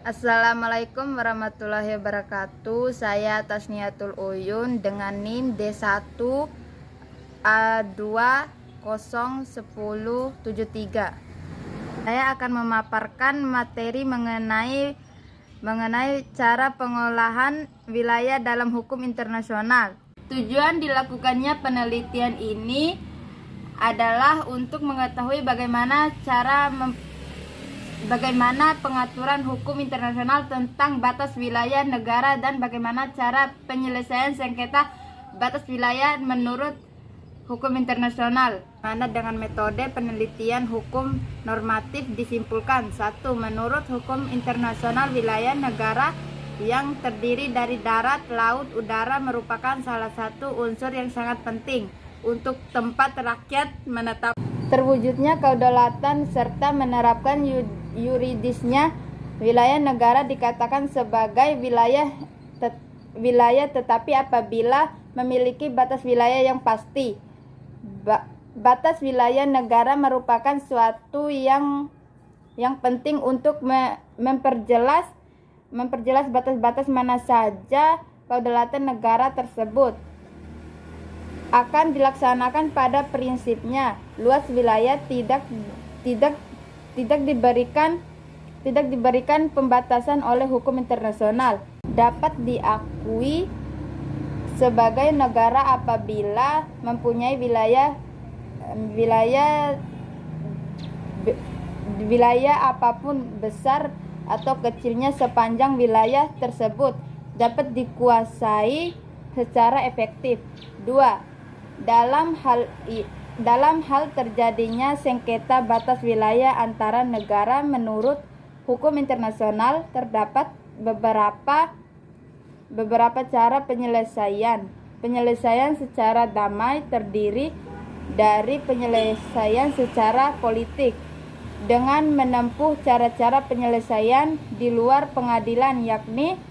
Assalamualaikum warahmatullahi wabarakatuh. Saya Tasniatul Uyun dengan NIM D1A2011073. Saya akan memaparkan materi mengenai cara pengolahan wilayah dalam hukum internasional. Tujuan dilakukannya penelitian ini adalah untuk mengetahui bagaimana pengaturan hukum internasional tentang batas wilayah negara dan bagaimana cara penyelesaian sengketa batas wilayah menurut hukum internasional. Mana dengan metode penelitian hukum normatif disimpulkan: 1. Menurut hukum internasional, wilayah negara yang terdiri dari darat, laut, udara merupakan salah satu unsur yang sangat penting untuk tempat rakyat menetap terwujudnya kedaulatan serta menerapkan yuridisnya. Wilayah negara dikatakan sebagai wilayah tetapi apabila memiliki batas wilayah yang pasti. Batas wilayah negara merupakan suatu yang penting untuk memperjelas batas-batas mana saja kedaulatan negara tersebut akan dilaksanakan. Pada prinsipnya, luas wilayah tidak diberikan pembatasan oleh hukum internasional. Dapat diakui sebagai negara apabila mempunyai wilayah apapun besar atau kecilnya sepanjang wilayah tersebut dapat dikuasai secara efektif. 2. Dalam hal terjadinya sengketa batas wilayah antara negara menurut hukum internasional, terdapat beberapa cara penyelesaian. Penyelesaian secara damai terdiri dari penyelesaian secara politik dengan menempuh cara-cara penyelesaian di luar pengadilan, yakni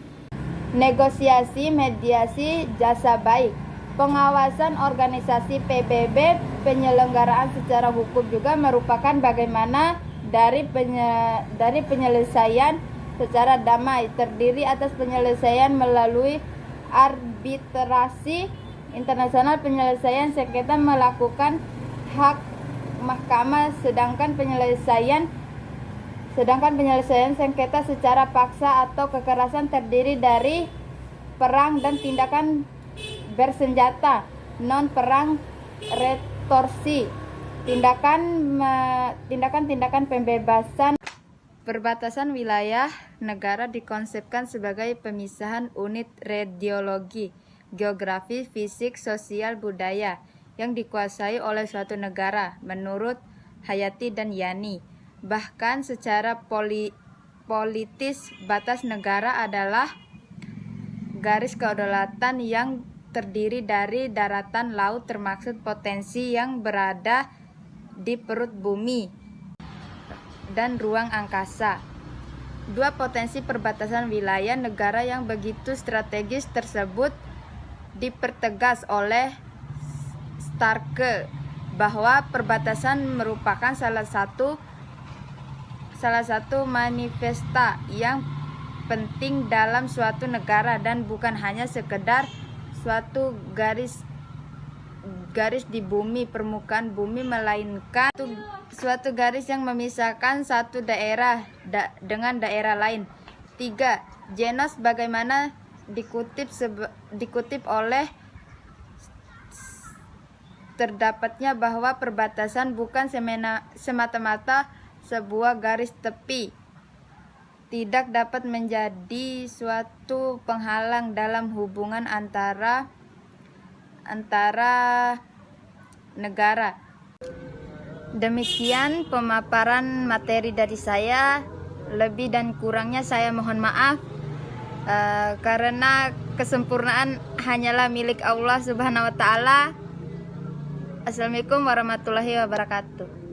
negosiasi, mediasi, jasa baik, pengawasan organisasi PBB. Penyelenggaraan secara hukum juga merupakan bagaimana dari penyelesaian secara damai, terdiri atas penyelesaian melalui arbitrasi internasional. Penyelesaian sengketa melakukan hak mahkamah, sedangkan penyelesaian sengketa secara paksa atau kekerasan terdiri dari perang dan tindakan bersenjata, non perang, retorsi, tindakan pembebasan. Perbatasan wilayah negara dikonsepkan sebagai pemisahan unit radiologi, geografi, fisik, sosial, budaya yang dikuasai oleh suatu negara menurut Hayati dan Yani. Bahkan secara politis, batas negara adalah garis kedaulatan yang terdiri dari daratan, laut, termasuk potensi yang berada di perut bumi dan ruang angkasa. 2. Potensi perbatasan wilayah negara yang begitu strategis tersebut dipertegas oleh Starke bahwa perbatasan merupakan salah satu manifesta yang penting dalam suatu negara dan bukan hanya sekedar suatu garis di bumi, permukaan bumi, melainkan suatu garis yang memisahkan satu daerah dengan daerah lain. 3. Genos bagaimana dikutip oleh terdapatnya bahwa perbatasan bukan semata-mata sebuah garis tepi, tidak dapat menjadi suatu penghalang dalam hubungan antara negara. Demikian pemaparan materi dari saya. Lebih dan kurangnya saya mohon maaf, karena kesempurnaan hanyalah milik Allah Subhanahu wa Ta'ala. Assalamualaikum warahmatullahi wabarakatuh.